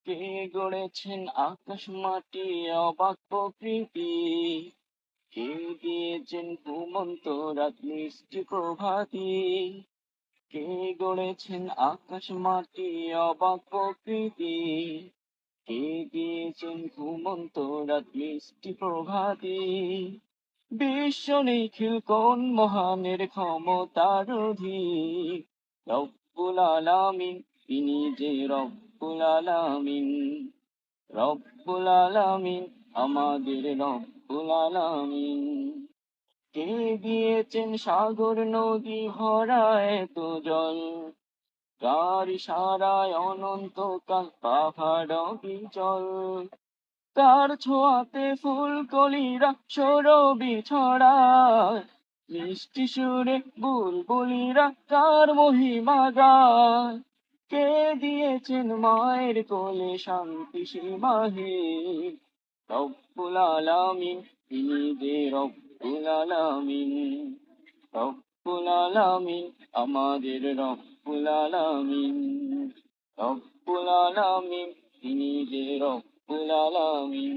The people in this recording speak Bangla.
কে গড়েছেন আকাশ মাটি অবাক প্রকৃতি, কে দিয়েছেন ঘুমন্ত রাত মিষ্টি প্রভাতী, কে গড়েছেন আকাশ মাটি অবাক প্রকৃতি, কে দিয়েছেন ঘুমন্ত রাত মিষ্টি প্রভাতী। বিশ্ব নিখিল কোন মহানের ক্ষমতার অধীন, রব্বুল আলামিন, তিনি যে রব্বুল আলামিন। রব্বুল আলামিন, আমাদের রব্বুল আলামিন। কে দিয়েছেন সাগর নদী ভরা এত জল, কার ইশারায় অনন্তকাল পাহাড় বিচল, কার ছোঁয়াতে ফুলকলিরা সৌরভী ছড়ায়, মিষ্টি সুরে বুলবুলিরা কার মহিমা গায়। কে দিয়েছেন মায়ের কোলে শান্তি সীমাহীন, রব্বুল আলামিন, তিনি যে রব্বুল আলামিন। রব্বুল আলামিন, আমাদের রব্বুল আলামিন। রব্বুল আলামিন, তিনি যে রব্বুল আলামিন।